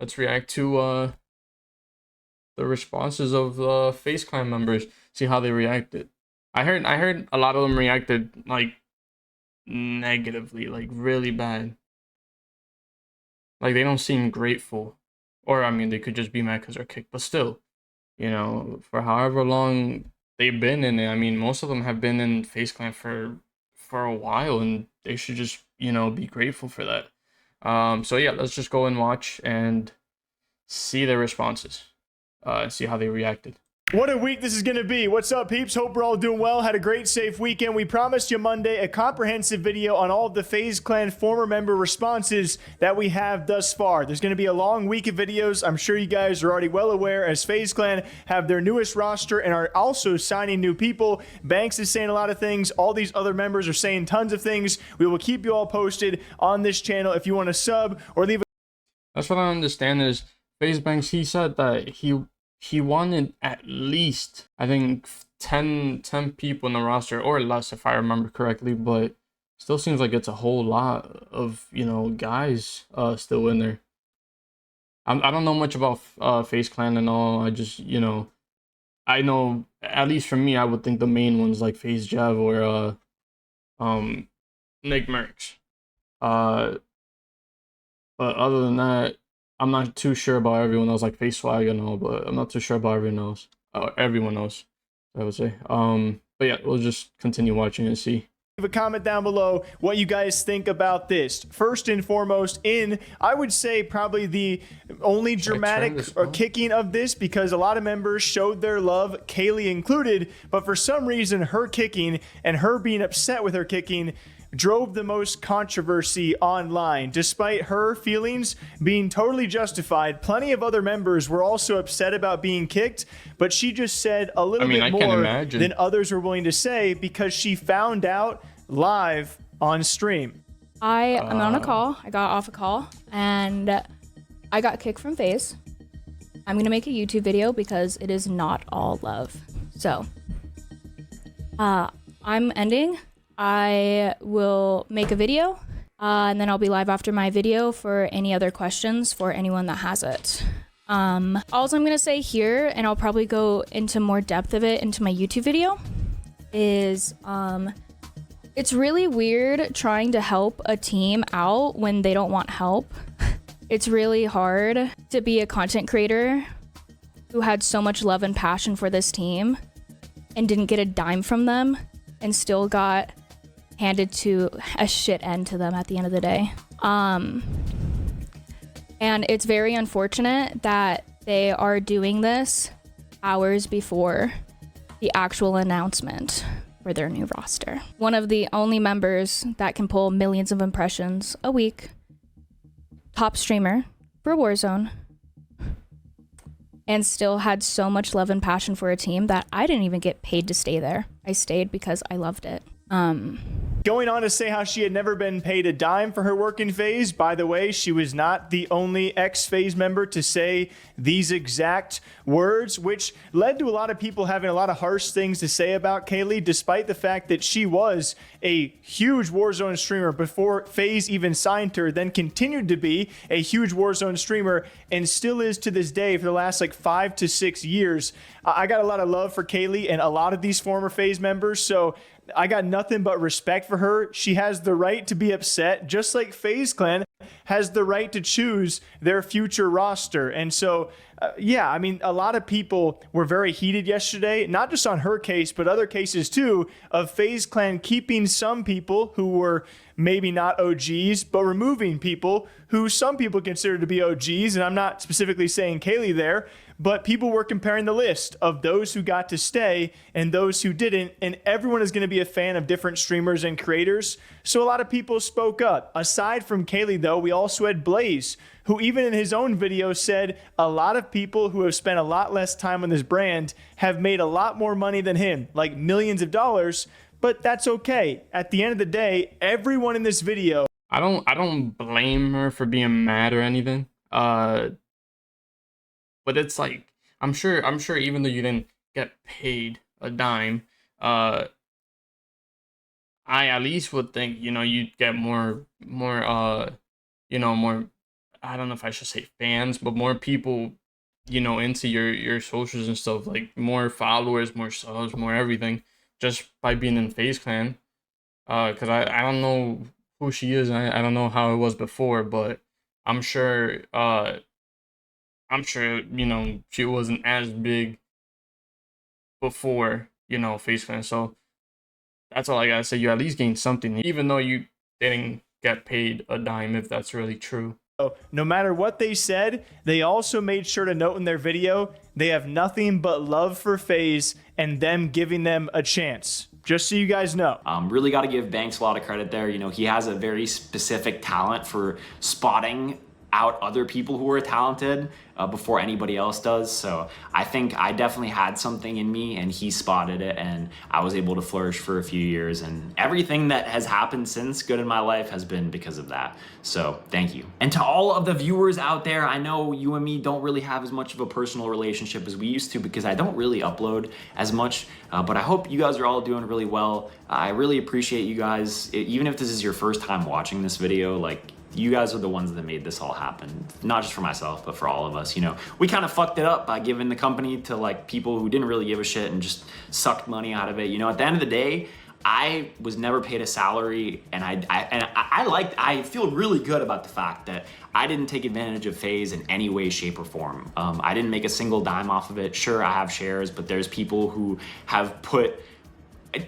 let's react to the responses of Faze Clan members. See how they reacted. I heard a lot of them reacted like negatively, like really bad. Like they don't seem grateful, or I mean, they could just be mad because they're kicked. But still, for however long they've been in it, I mean, most of them have been in Faze Clan for a while, and they should just be grateful for that. So yeah, let's just go and watch and see their responses, and see how they reacted. What a week this is going to be. What's up, peeps? Hope we're all doing well. Had a great, safe weekend. We promised you Monday a comprehensive video on all of the Faze Clan former member responses that we have thus far. There's going to be a long week of videos. I'm sure you guys are already well aware, as Faze Clan have their newest roster and are also signing new people. Banks is saying a lot of things. All these other members are saying tons of things. We will keep you all posted on this channel. If you want to sub or leave a... That's what I understand is Faze Banks, he said that he wanted at least, I think, 10 people in the roster, or less if I remember correctly, but still seems like it's a whole lot of, guys still in there. I don't know much about Faze Clan and all. I just, I know, at least for me, I would think the main ones like Faze Jav or Nick Merckx. But other than that, I'm not too sure about everyone else, like Face Swag and all, but I'm not too sure about everyone else. Everyone else, I would say. But yeah, we'll just continue watching and see. Leave a comment down below what you guys think about this. First and foremost, I would say probably the only dramatic or kicking of this, because a lot of members showed their love, Kaylee included, but for some reason her kicking and her being upset with her kicking drove the most controversy online. Despite her feelings being totally justified, plenty of other members were also upset about being kicked, but she just said a little bit more than others were willing to say because she found out live on stream. I'm on a call. I got off a call and I got kicked from Faze. I'm gonna make a YouTube video because it is not all love. So I'm ending. I will make a video and then I'll be live after my video for any other questions for anyone that has it. All I'm gonna say here, and I'll probably go into more depth of it into my YouTube video, is it's really weird trying to help a team out when they don't want help. It's really hard to be a content creator who had so much love and passion for this team and didn't get a dime from them and still got handed to a shit end to them at the end of the day. And it's very unfortunate that they are doing this hours before the actual announcement for their new roster. One of the only members that can pull millions of impressions a week, top streamer for Warzone, and still had so much love and passion for a team that I didn't even get paid to stay there. I stayed because I loved it. Going on to say how she had never been paid a dime for her work in Faze. By the way, she was not the only ex-Faze member to say these exact words, which led to a lot of people having a lot of harsh things to say about Kaylee, despite the fact that she was a huge Warzone streamer before Faze even signed her, then continued to be a huge Warzone streamer, and still is to this day for the last like 5 to 6 years. I got a lot of love for Kaylee and a lot of these former Faze members, so I got nothing but respect for her. She has the right to be upset, just like Faze Clan has the right to choose their future roster. And so, yeah, I mean, a lot of people were very heated yesterday, not just on her case, but other cases too, of Faze Clan keeping some people who were maybe not OGs, but removing people who some people consider to be OGs. And I'm not specifically saying Kaylee there, but people were comparing the list of those who got to stay and those who didn't, and everyone is going to be a fan of different streamers and creators, so a lot of people spoke up. Aside from Kaylee, though, we also had Blaze, who even in his own video said a lot of people who have spent a lot less time on this brand have made a lot more money than him, like millions of dollars, but that's okay. At the end of the day, everyone in this video... I don't blame her for being mad or anything. But it's like, I'm sure even though you didn't get paid a dime, I at least would think, you'd get more I don't know if I should say fans, but more people, into your socials and stuff, like more followers, more subs, more everything, just by being in Faze Clan. Cause I don't know who she is, and I don't know how it was before, but I'm sure she wasn't as big before, Faze Clan. So that's all I gotta say. You at least gained something, even though you didn't get paid a dime, if that's really true. No matter what they said, they also made sure to note in their video they have nothing but love for Faze and them giving them a chance. Just so you guys know. Really got to give Banks a lot of credit there. He has a very specific talent for spotting out other people who are talented before anybody else does. So I think I definitely had something in me, and he spotted it, and I was able to flourish for a few years, and everything that has happened since good in my life has been because of that. So thank you. And to all of the viewers out there, I know you and me don't really have as much of a personal relationship as we used to, because I don't really upload as much, but I hope you guys are all doing really well. I really appreciate you guys. Even if this is your first time watching this video, like, you guys are the ones that made this all happen. Not just for myself, but for all of us. We kind of fucked it up by giving the company to like people who didn't really give a shit and just sucked money out of it. At the end of the day, I was never paid a salary, and I feel really good about the fact that I didn't take advantage of Faze in any way, shape, or form. I didn't make a single dime off of it. Sure, I have shares, but there's people who have put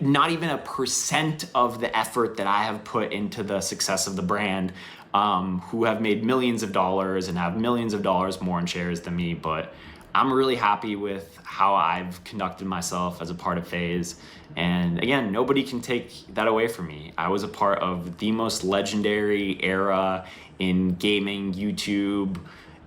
not even a % of the effort that I have put into the success of the brand, who have made millions of dollars and have millions of dollars more in shares than me. But I'm really happy with how I've conducted myself as a part of Faze. And again, nobody can take that away from me. I was a part of the most legendary era in gaming, YouTube,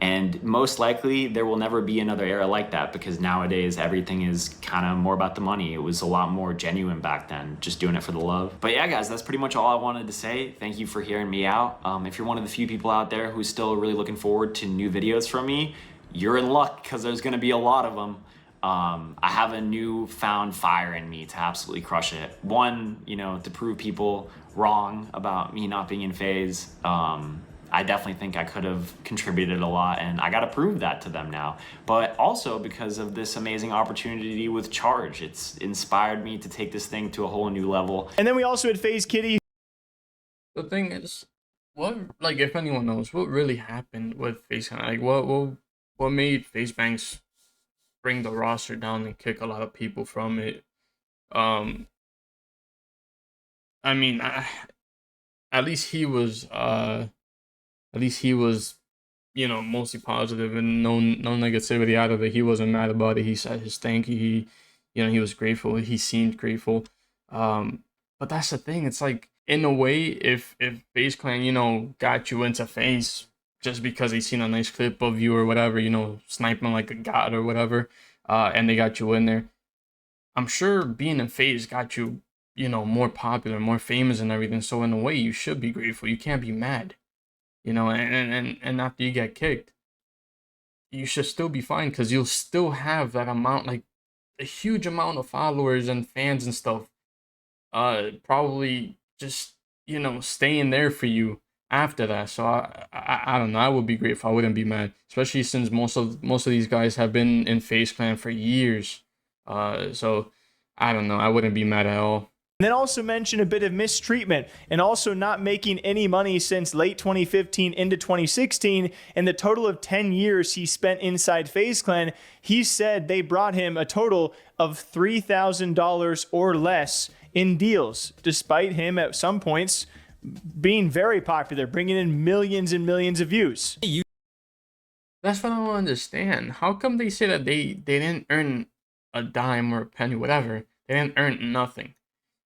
and most likely there will never be another era like that, because nowadays everything is kind of more about the money. It was a lot more genuine back then, just doing it for the love. But yeah, guys, that's pretty much all I wanted to say. Thank you for hearing me out. If you're one of the few people out there who's still really looking forward to new videos from me, you're in luck, because there's gonna be a lot of them. I have a newfound fire in me to absolutely crush it. One, to prove people wrong about me not being in Faze. I definitely think I could have contributed a lot, and I got to prove that to them now. But also because of this amazing opportunity with Charge. It's inspired me to take this thing to a whole new level. And then we also had Faze Kitty. The thing is, if anyone knows, what really happened with Faze Clan? Like, what made Faze Banks bring the roster down and kick a lot of people from it? I mean, at least he was mostly positive and no negativity out of it. He wasn't mad about it. He said his thank you. He was grateful. He seemed grateful. But that's the thing. It's like, in a way, if Faze Clan, got you into Faze just because they seen a nice clip of you or whatever, sniping like a god or whatever, and they got you in there, I'm sure being in Faze got you, more popular, more famous and everything. So in a way, you should be grateful. You can't be mad. And after you get kicked, you should still be fine, because you'll still have that amount, like a huge amount of followers and fans and stuff, probably just, staying there for you after that. So I don't know, I would be grateful. I wouldn't be mad, especially since most of these guys have been in Faze Clan for years. So I don't know, I wouldn't be mad at all. And then also mention a bit of mistreatment, and also not making any money since late 2015 into 2016. In the total of 10 years he spent inside Faze Clan, he said they brought him a total of $3,000 or less in deals, despite him at some points being very popular, bringing in millions and millions of views. That's what I don't understand. How come they say that they didn't earn a dime or a penny, whatever? They didn't earn nothing.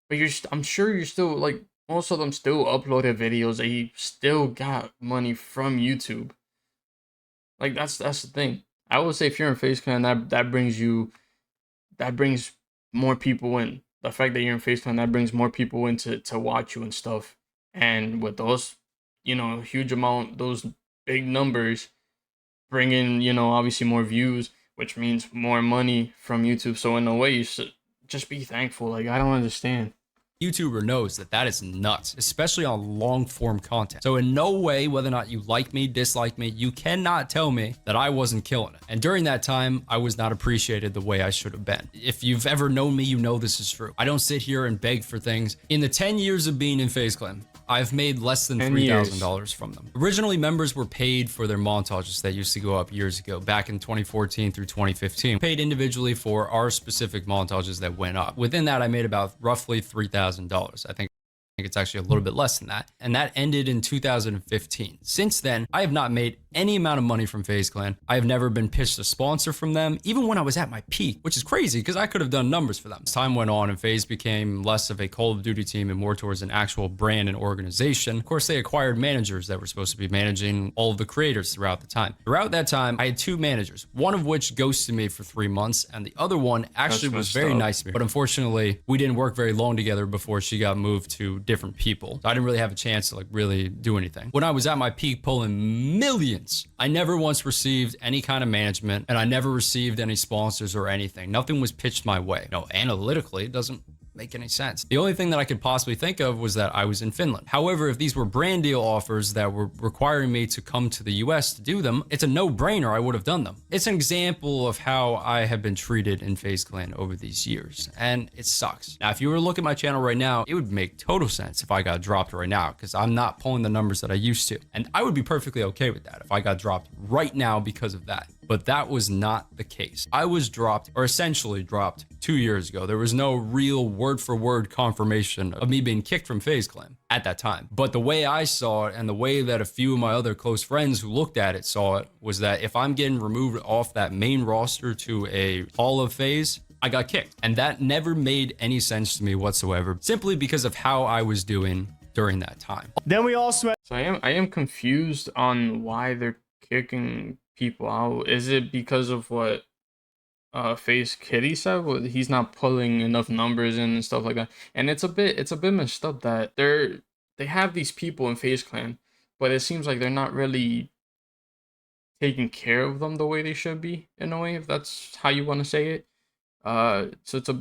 But I'm sure you're still, like, most of them still uploaded videos. They still got money from YouTube. Like, that's the thing. I would say if you're in Faze Clan, that brings more people in. The fact that you're in Faze Clan, that brings more people in to watch you and stuff. And with those, huge amount, those big numbers, bring in, obviously more views, which means more money from YouTube. So in a way, you should just be thankful. Like, I don't understand. YouTuber knows that that is nuts, especially on long form content. So in no way, whether or not you like me, dislike me, you cannot tell me that I wasn't killing it. And during that time, I was not appreciated the way I should have been. If you've ever known me, you know this is true. I don't sit here and beg for things. In the 10 years of being in Faze Clan, I've made less than $3,000 from them. Originally, members were paid for their montages that used to go up years ago, back in 2014 through 2015. Paid individually for our specific montages that went up. Within that, I made about roughly $3,000. I think it's actually a little bit less than that. And that ended in 2015. Since then, I have not made any amount of money from Faze Clan. I have never been pitched a sponsor from them, even when I was at my peak, which is crazy because I could have done numbers for them. As time went on and Faze became less of a Call of Duty team and more towards an actual brand and organization, of course, they acquired managers that were supposed to be managing all of the creators throughout the time. Throughout that time, I had 2 managers, one of which ghosted me for 3 months, and the other one actually was very nice to me. But unfortunately, we didn't work very long together before she got moved to different people. So I didn't really have a chance to like really do anything. When I was at my peak pulling millions, I never once received any kind of management, and I never received any sponsors or anything. Nothing was pitched my way. No, analytically, it doesn't make any sense. The only thing that I could possibly think of was that I was in Finland. However, if these were brand deal offers that were requiring me to come to the US to do them, it's a no-brainer. I would have done them. It's an example of how I have been treated in Faze Clan over these years, and it sucks. Now, if you were to look at my channel right now, it would make total sense if I got dropped right now, because I'm not pulling the numbers that I used to, and I would be perfectly okay with that if I got dropped right now because of that. But that was not the case. I was dropped, or essentially dropped, 2 years ago. There was no real word-for-word confirmation of me being kicked from Faze Clan at that time. But the way I saw it, and the way that a few of my other close friends who looked at it saw it, was that if I'm getting removed off that main roster to a Hall of Faze, I got kicked. And that never made any sense to me whatsoever, simply because of how I was doing during that time. Then we also So I am confused on why they're kicking people out. Is it because of what Faze Kitty said? Well, he's not pulling enough numbers in and stuff like that. And it's a bit messed up that they have these people in Faze Clan, but it seems like they're not really taking care of them the way they should be, in a way, if that's how you want to say it. So it's a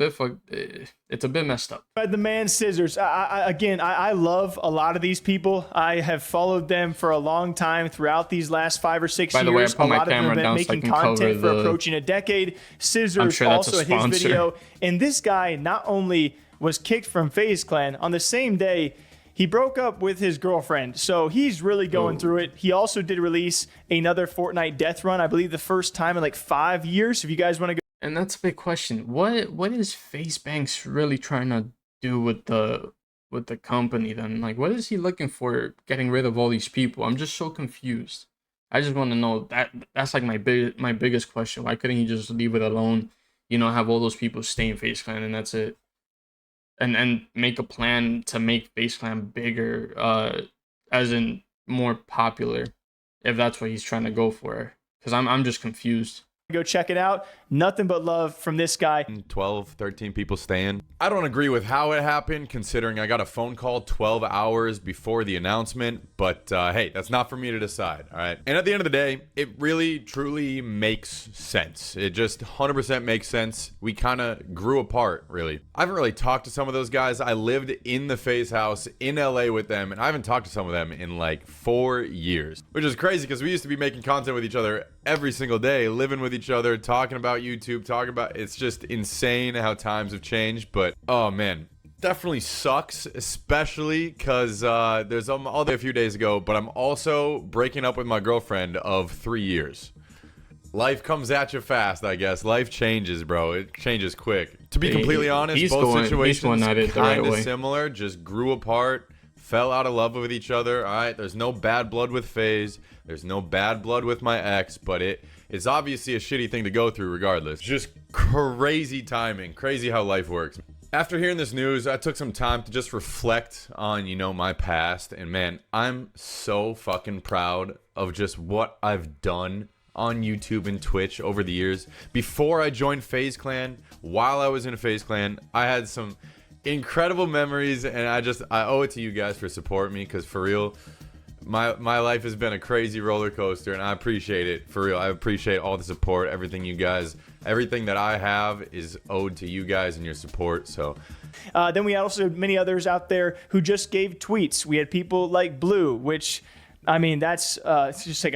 bit messed up. the man Scissors. I love a lot of these people. I have followed them for a long time throughout these last 5 or 6 years. By the way, I a put my lot of them camera have been down so I making can cover content for the- approaching a decade. Scissors I'm sure that's also a at his sponsor. video. And this guy not only was kicked from Faze Clan, on the same day, he broke up with his girlfriend. So he's really going through it. He also did release another Fortnite death run, I believe the first time in like 5 years. If you guys want to go. And that's a big question. What is Faze Banks really trying to do with the company then? Like, what is he looking for getting rid of all these people? I'm just so confused. I just want to know that. That's like my biggest question. Why couldn't he just leave it alone? You know, have all those people stay in Faze Clan and that's it. And make a plan to make Faze Clan bigger, as in more popular, if that's what he's trying to go for. Because I'm just confused. Go check it out. Nothing but love from this guy. 12, 13 people staying. I don't agree with how it happened, considering I got a phone call 12 hours before the announcement. But hey, that's not for me to decide, all right? And at the end of the day, it really, truly makes sense. It just 100% makes sense. We kind of grew apart, really. I haven't really talked to some of those guys. I lived in the Faze house in LA with them, and I haven't talked to some of them in like 4 years. Which is crazy, because we used to be making content with each other every single day, living with each other, talking about YouTube, talking about, it's just insane how times have changed. But oh man, definitely sucks, especially because there's all day a few days ago, but I'm also breaking up with my girlfriend of 3 years. Life comes at you fast, I guess. Life changes, bro. It changes quick. To be completely honest, both situations kind of similar, just grew apart, fell out of love with each other. All right, there's no bad blood with Faze. There's no bad blood with my ex, but it's obviously a shitty thing to go through regardless. Just crazy timing. Crazy how life works. After hearing this news, I took some time to just reflect on, you know, my past. And man, I'm so fucking proud of just what I've done on YouTube and Twitch over the years. Before I joined Faze Clan, while I was in Faze Clan, I had some incredible memories, and I owe it to you guys for supporting me, because for real, my life has been a crazy roller coaster, and I appreciate it, for real. I appreciate all the support, everything you guys, everything that I have is owed to you guys and your support. So then we also had many others out there who just gave tweets. We had people like Blue, which, I mean, that's it's just like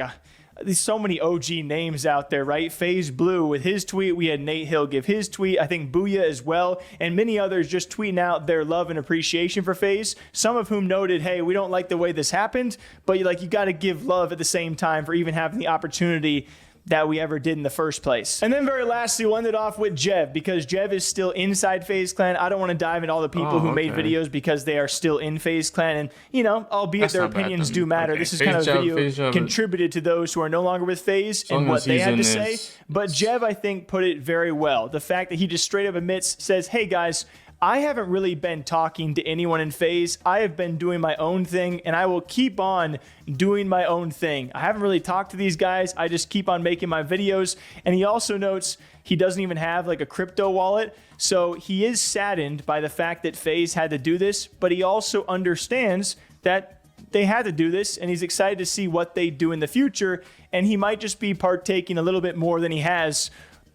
there's so many OG names out there, right? Faze Blue with his tweet. We had Nate Hill give his tweet. I think Booyah as well. And many others just tweeting out their love and appreciation for Faze. Some of whom noted, hey, we don't like the way this happened, but you got to give love at the same time for even having the opportunity that we ever did in the first place. And then very lastly, we'll end it off with Jev, because Jev is still inside Faze Clan. I don't want to dive into all the people who made videos because they are still in Faze Clan. And, you know, albeit their opinions do matter, this is kind of a video contributed to those who are no longer with Faze and what they had to say. But Jev, I think, put it very well. The fact that he just straight up admits, says, hey guys, I haven't really been talking to anyone in Faze. I have been doing my own thing, and I will keep on doing my own thing. I haven't really talked to these guys. I just keep on making my videos. And he also notes he doesn't even have like a crypto wallet. So he is saddened by the fact that Faze had to do this, but he also understands that they had to do this, and he's excited to see what they do in the future. And he might just be partaking a little bit more than he has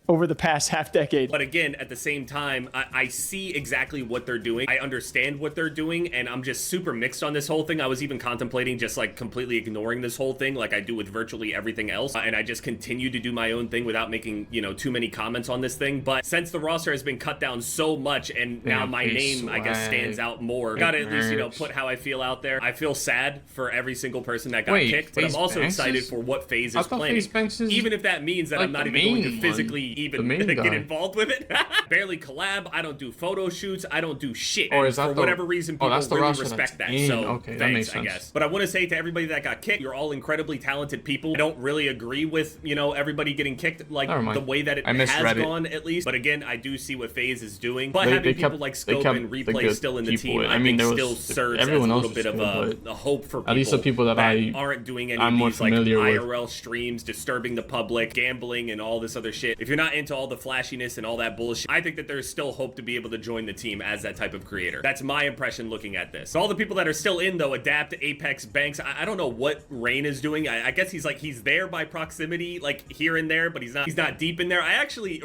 over the past half decade. But again, at the same time, I see exactly what they're doing. I understand what they're doing, and I'm just super mixed on this whole thing. I was even contemplating just like completely ignoring this whole thing like I do with virtually everything else, and I just continue to do my own thing without making, you know, too many comments on this thing. But since the roster has been cut down so much, and now my name, I guess, stands out more, gotta at least, you know, put how I feel out there. I feel sad for every single person that got kicked, but I'm also excited for what Faze is planning. Even if that means that I'm not even going to physically even get involved with it. Barely collab. I don't do photo shoots. I don't do shit. And for whatever reason, people really respect that. So thanks, I guess. But I want to say to everybody that got kicked, you're all incredibly talented people. I don't really agree with, you know, everybody getting kicked like the way that it has gone, at least. But again, I do see what Faze is doing. But having people like Scope and Replay still in the team, I think still serves as a little bit of a hope for people. At least the people that aren't doing any of these like IRL streams, disturbing the public, gambling, and all this other shit. If you're not into all the flashiness and all that bullshit, I think that there's still hope to be able to join the team as that type of creator. That's my impression looking at this. So all the people that are still in, though, Adapt, Apex, Banks, I don't know what Rain is doing. I guess he's there by proximity, like here and there, but he's not deep in there.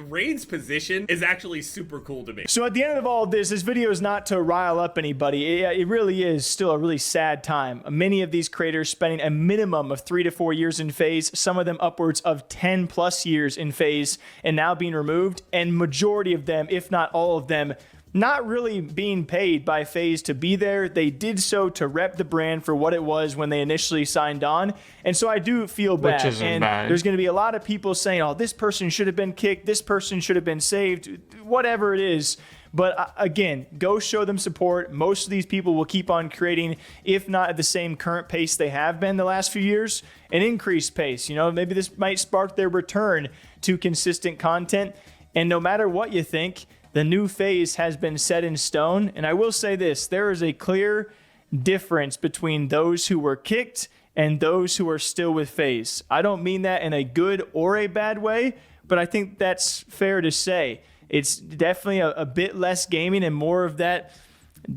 Rain's position is actually super cool to me. So at the end of all of this video is not to rile up anybody. It really is still a really sad time. Many of these creators spending a minimum of 3 to 4 years in Faze, some of them upwards of 10 plus years in Faze, and now being removed, and majority of them, if not all of them, not really being paid by Faze to be there. They did so to rep the brand for what it was when they initially signed on. And so I do feel bad. And there's going to be a lot of people saying, oh, this person should have been kicked, this person should have been saved, whatever it is. But again, go show them support. Most of these people will keep on creating, if not at the same current pace they have been the last few years, an increased pace. You know, maybe this might spark their return to consistent content. And no matter what you think, the new Faze has been set in stone. And I will say this, there is a clear difference between those who were kicked and those who are still with Faze. I don't mean that in a good or a bad way, but I think that's fair to say. It's definitely a bit less gaming and more of that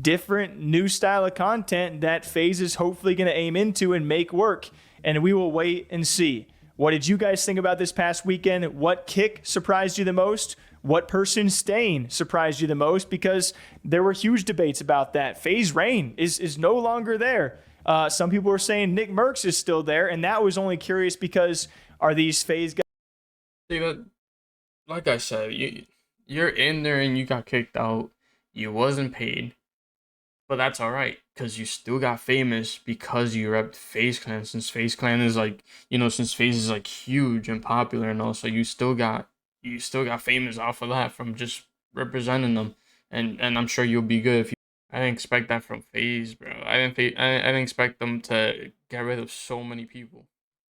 different new style of content that Faze is hopefully going to aim into and make work. And we will wait and see. What did you guys think about this past weekend? What kick surprised you the most? What person staying surprised you the most? Because there were huge debates about that. Faze Rain is no longer there. Some people were saying Nick Merckx is still there, and that was only curious because are these Faze guys? See, that, like I said, you're in there and you got kicked out. You wasn't paid, but that's all right because you still got famous because you repped Faze Clan. Since Faze Clan is like, you know, since Faze is like huge and popular and all, so you still got famous off of that from just representing them. And I'm sure you'll be good if you. I didn't expect that from Faze, bro. I didn't expect them to get rid of so many people.